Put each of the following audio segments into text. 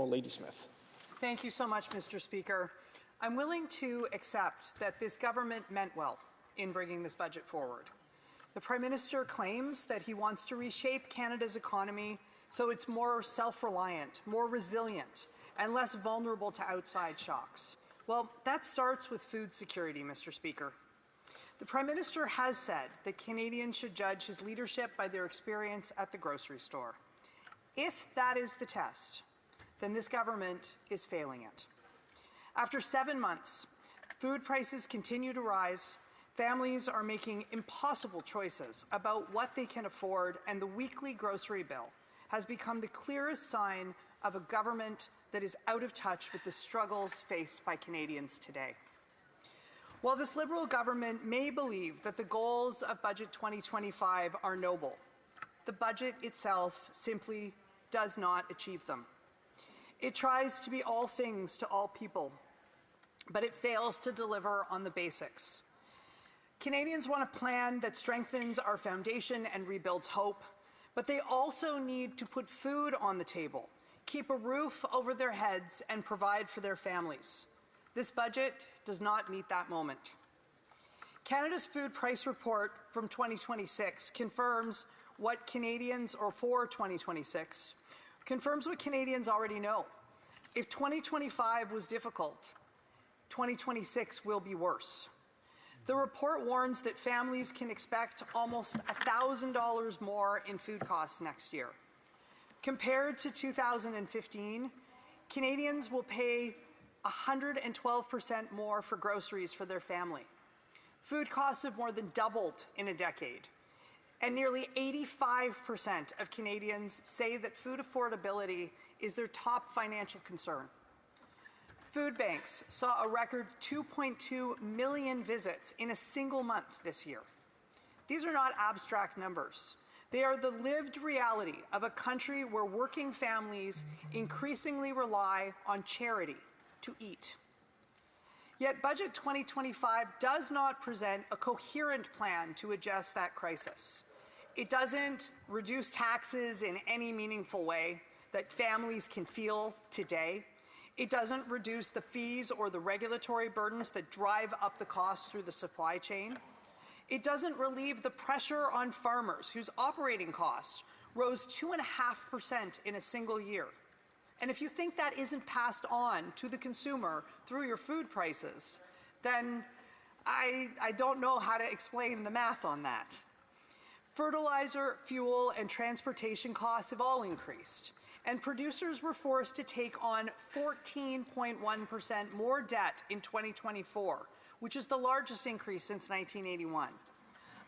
Ladysmith. Thank you so much, Mr. Speaker. I'm willing to accept that this government meant well in bringing this budget forward. The Prime Minister claims that he wants to reshape Canada's economy so it's more self-reliant, more resilient, and less vulnerable to outside shocks. Well, that starts with food security, Mr. Speaker. The Prime Minister has said that Canadians should judge his leadership by their experience at the grocery store. If that is the test, then this government is failing it. After 7 months, food prices continue to rise, families are making impossible choices about what they can afford, and the weekly grocery bill has become the clearest sign of a government that is out of touch with the struggles faced by Canadians today. While this Liberal government may believe that the goals of Budget 2025 are noble, the budget itself simply does not achieve them. It tries to be all things to all people, but it fails to deliver on the basics. Canadians want a plan that strengthens our foundation and rebuilds hope, but they also need to put food on the table, keep a roof over their heads, and provide for their families. This budget does not meet that moment. Canada's Food Price Report from 2026 confirms what Canadians, or for 2026, confirms what Canadians already know. If 2025 was difficult, 2026 will be worse. The report warns that families can expect almost $1,000 more in food costs next year. Compared to 2015, Canadians will pay 112% more for groceries for their family. Food costs have more than doubled in a decade. And nearly 85% of Canadians say that food affordability is their top financial concern. Food banks saw a record 2.2 million visits in a single month this year. These are not abstract numbers. They are the lived reality of a country where working families increasingly rely on charity to eat. Yet Budget 2025 does not present a coherent plan to address that crisis. It doesn't reduce taxes in any meaningful way that families can feel today. It doesn't reduce the fees or the regulatory burdens that drive up the costs through the supply chain. It doesn't relieve the pressure on farmers whose operating costs rose 2.5% in a single year. And if you think that isn't passed on to the consumer through your food prices, then I don't know how to explain the math on that. Fertilizer, fuel, and transportation costs have all increased, and producers were forced to take on 14.1% more debt in 2024, which is the largest increase since 1981.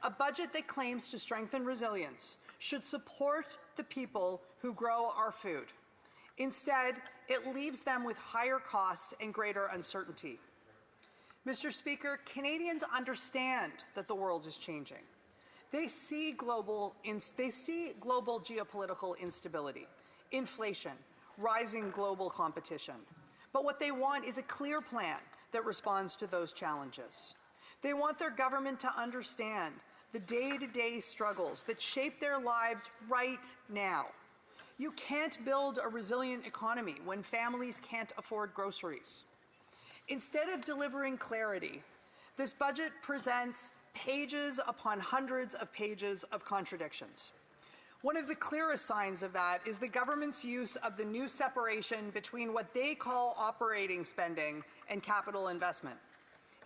A budget that claims to strengthen resilience should support the people who grow our food. Instead, it leaves them with higher costs and greater uncertainty. Mr. Speaker, Canadians understand that the world is changing. They see global geopolitical instability, inflation, rising global competition. But what they want is a clear plan that responds to those challenges. They want their government to understand the day-to-day struggles that shape their lives right now. You can't build a resilient economy when families can't afford groceries. Instead of delivering clarity, this budget presents pages upon hundreds of pages of contradictions. One of the clearest signs of that is the government's use of the new separation between what they call operating spending and capital investment.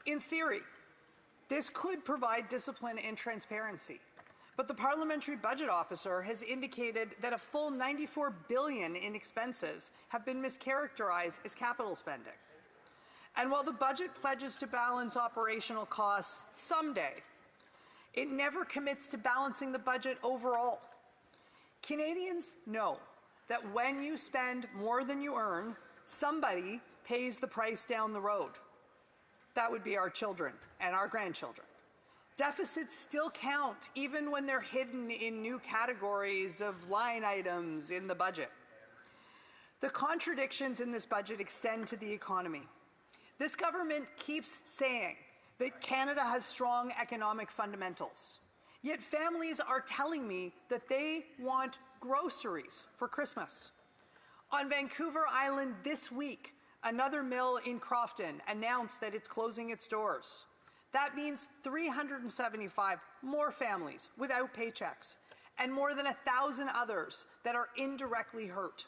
In theory, this could provide discipline and transparency, but the Parliamentary Budget Officer has indicated that a full $94 billion in expenses have been mischaracterized as capital spending. And while the budget pledges to balance operational costs someday, it never commits to balancing the budget overall. Canadians know that when you spend more than you earn, somebody pays the price down the road. That would be our children and our grandchildren. Deficits still count, even when they're hidden in new categories of line items in the budget. The contradictions in this budget extend to the economy. This government keeps saying that Canada has strong economic fundamentals, yet families are telling me that they want groceries for Christmas. On Vancouver Island this week, another mill in Crofton announced that it's closing its doors. That means 375 more families without paychecks and more than 1,000 others that are indirectly hurt.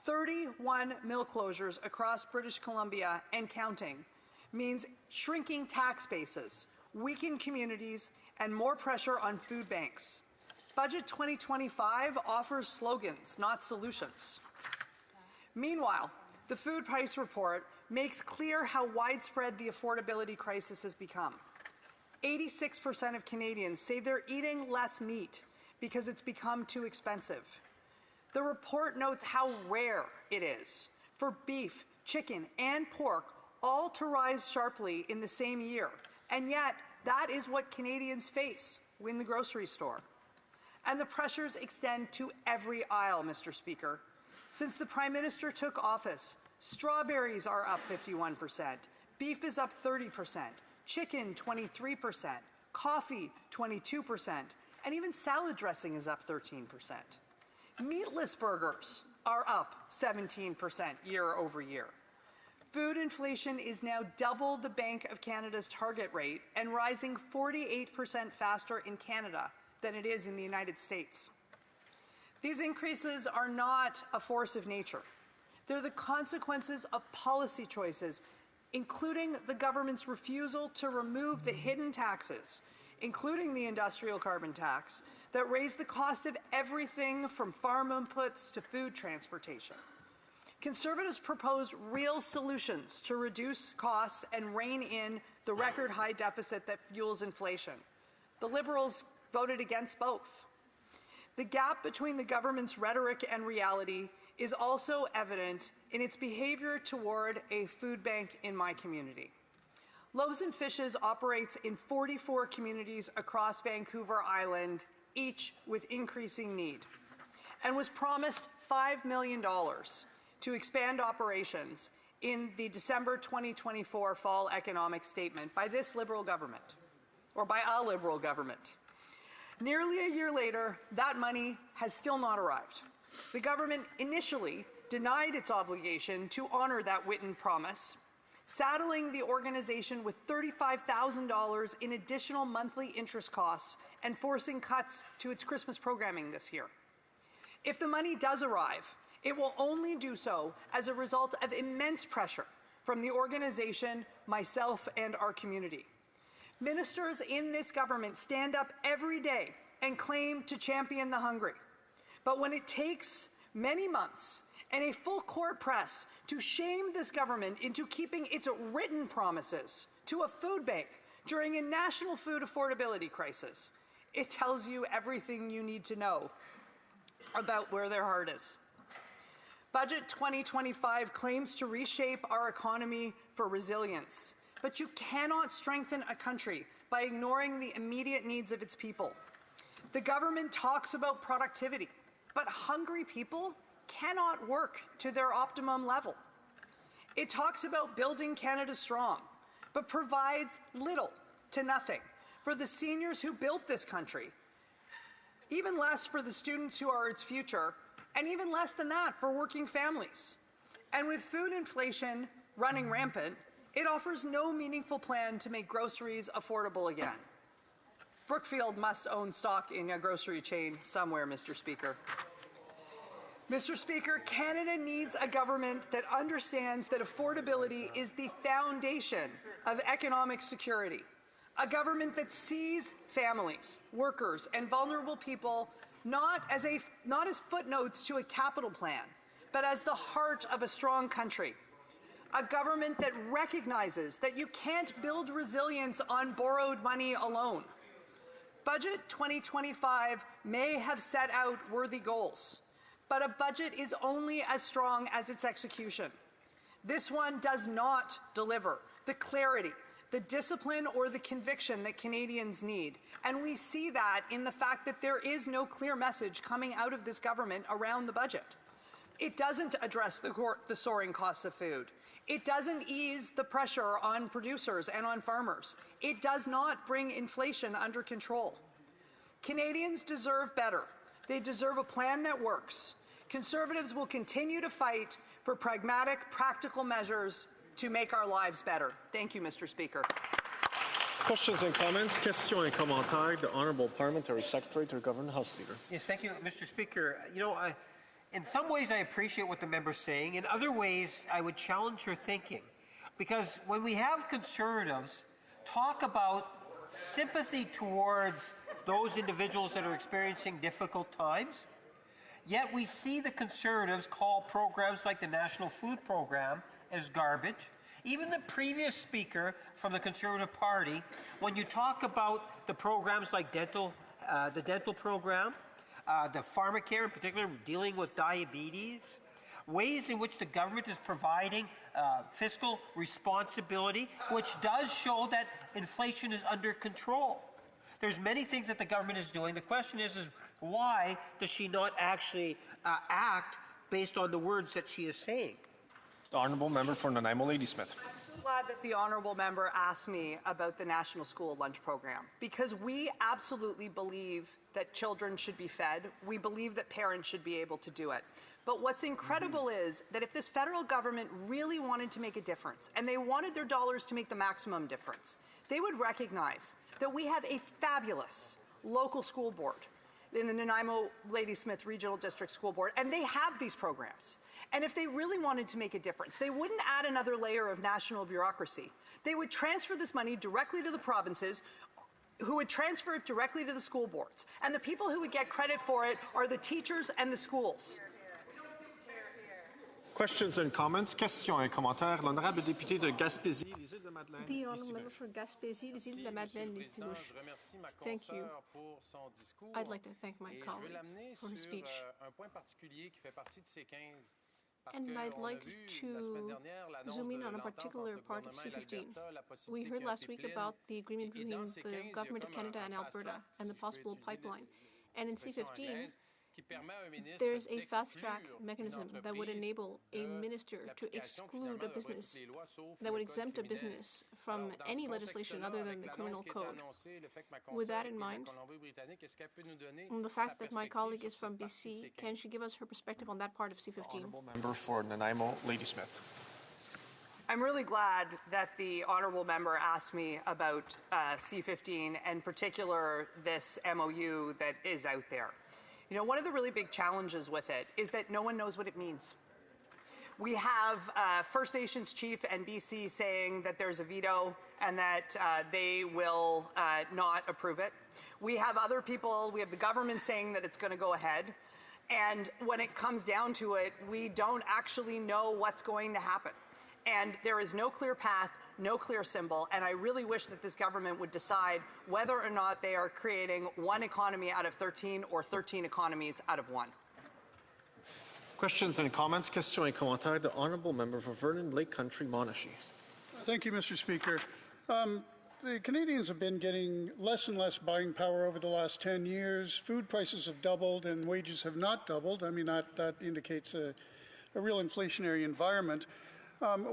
31 mill closures across British Columbia and counting means shrinking tax bases, weakened communities, and more pressure on food banks. Budget 2025 offers slogans, not solutions. Meanwhile, the Food Price Report makes clear how widespread the affordability crisis has become. 86% of Canadians say they're eating less meat because it's become too expensive. The report notes how rare it is for beef, chicken, and pork all to rise sharply in the same year, and yet that is what Canadians face in the grocery store. And the pressures extend to every aisle, Mr. Speaker. Since the Prime Minister took office, strawberries are up 51%, beef is up 30%, chicken 23%, coffee 22%, and even salad dressing is up 13%. Meatless burgers are up 17% year over year. Food inflation is now double the Bank of Canada's target rate and rising 48% faster in Canada than it is in the United States. These increases are not a force of nature. They're the consequences of policy choices, including the government's refusal to remove the hidden taxes, including the industrial carbon tax, that raise the cost of everything from farm inputs to food transportation. Conservatives proposed real solutions to reduce costs and rein in the record high deficit that fuels inflation. The Liberals voted against both. The gap between the government's rhetoric and reality is also evident in its behavior toward a food bank in my community. Loaves and Fishes operates in 44 communities across Vancouver Island, each with increasing need, and was promised $5 million to expand operations in the December 2024 fall economic statement by this Liberal government, or by a Liberal government. Nearly a year later, that money has still not arrived. The government initially denied its obligation to honor that written promise, saddling the organization with $35,000 in additional monthly interest costs and forcing cuts to its Christmas programming this year. If the money does arrive, it will only do so as a result of immense pressure from the organization, myself, and our community. Ministers in this government stand up every day and claim to champion the hungry. But when it takes many months and a full court press to shame this government into keeping its written promises to a food bank during a national food affordability crisis, it tells you everything you need to know about where their heart is. Budget 2025 claims to reshape our economy for resilience, but you cannot strengthen a country by ignoring the immediate needs of its people. The government talks about productivity, but hungry people cannot work to their optimum level. It talks about building Canada strong, but provides little to nothing for the seniors who built this country, even less for the students who are its future, and even less than that for working families. And with food inflation running rampant, it offers no meaningful plan to make groceries affordable again. Brookfield must own stock in a grocery chain somewhere, Mr. Speaker. Mr. Speaker, Canada needs a government that understands that affordability is the foundation of economic security. A government that sees families, workers, and vulnerable people not as footnotes to a capital plan, but as the heart of a strong country. A government that recognizes that you can't build resilience on borrowed money alone. Budget 2025 may have set out worthy goals, but a budget is only as strong as its execution. This one does not deliver the clarity, the discipline, or the conviction that Canadians need. And we see that in the fact that there is no clear message coming out of this government around the budget. It doesn't address the soaring costs of food. It doesn't ease the pressure on producers and on farmers. It does not bring inflation under control. Canadians deserve better. They deserve a plan that works. Conservatives will continue to fight for pragmatic, practical measures to make our lives better. Thank you, Mr. Speaker. Questions and comments. Questions et commentaires. The Honourable Parliamentary Secretary to the Government House Leader. Yes, thank you, Mr. Speaker. You know, in some ways I appreciate what the member's saying. In other ways, I would challenge her thinking. Because when we have Conservatives talk about sympathy towards those individuals that are experiencing difficult times, yet we see the Conservatives call programs like the National Food Program as garbage. Even the previous speaker from the Conservative Party, when you talk about the programs like the dental program, the pharmacare in particular, dealing with diabetes, ways in which the government is providing fiscal responsibility, which does show that inflation is under control. There's many things that the government is doing. The question is why does she not actually act based on the words that she is saying? The Honourable Member for Nanaimo Ladysmith. I'm so glad that the Honourable Member asked me about the National School Lunch Program, because we absolutely believe that children should be fed. We believe that parents should be able to do it. But what's incredible is that if this federal government really wanted to make a difference, and they wanted their dollars to make the maximum difference, they would recognize that we have a fabulous local school board in the Nanaimo Ladysmith Regional District School Board, and they have these programs. And if they really wanted to make a difference, they wouldn't add another layer of national bureaucracy. They would transfer this money directly to the provinces, who would transfer it directly to the school boards. And the people who would get credit for it are the teachers and the schools. Questions and comments. Questions et commentaires. L'honorable député de Gaspésie, les Îles-de-Madeleine. The honourable member for Gaspésie, les Îles-de-Madeleine, Listinoche. Thank you. I'd like to thank my colleague for his speech. And I'd like to zoom in on a particular part of C-15. We heard last week about the agreement between the Government of Canada and Alberta and the possible pipeline. And in C-15, there is a fast-track mechanism that would enable a minister to exclude a business, that would exempt a business from any legislation other than the criminal code. With that in mind, and the fact that my colleague is from BC, can she give us her perspective on that part of C-15? Honourable Member for Nanaimo Ladysmith. I'm really glad that the Honourable Member asked me about C-15, and in particular this MOU that is out there. You know, one of the really big challenges with it is that no one knows what it means. We have First Nations chief and BC saying that there's a veto and that they will not approve it. We have other people, we have the government saying that it's going to go ahead. And when it comes down to it, we don't actually know what's going to happen. And there is no clear path, no clear symbol, and I really wish that this government would decide whether or not they are creating one economy out of 13 or 13 economies out of one. Questions and comments. Questions et commentaires. The Honourable Member for Vernon Lake Country, Monashee. Thank you, Mr. Speaker. The Canadians have been getting less and less buying power over the last 10 years. Food prices have doubled and wages have not doubled. I mean, that indicates a real inflationary environment.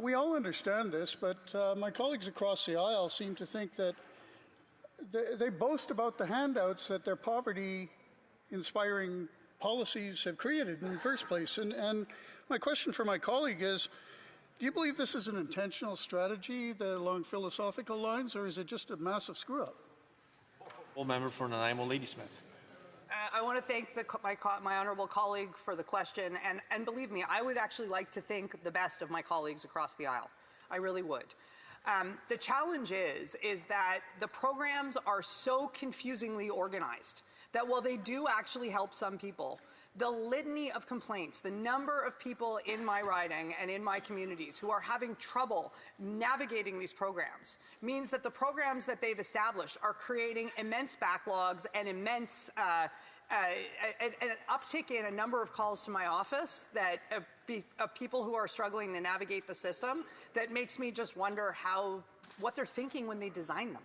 We all understand this, but my colleagues across the aisle seem to think that they boast about the handouts that their poverty-inspiring policies have created in the first place. And my question for my colleague is, do you believe this is an intentional strategy along philosophical lines, or is it just a massive screw-up? Member for Nanaimo Ladysmith. I want to thank my honourable colleague for the question, and believe me, I would actually like to think the best of my colleagues across the aisle. I really would. The challenge is that the programs are so confusingly organized that while they do actually help some people, the litany of complaints, the number of people in my riding and in my communities who are having trouble navigating these programs means that the programs that they've established are creating immense backlogs and immense an uptick in a number of calls to my office that of people who are struggling to navigate the system that makes me just wonder what they're thinking when they design them.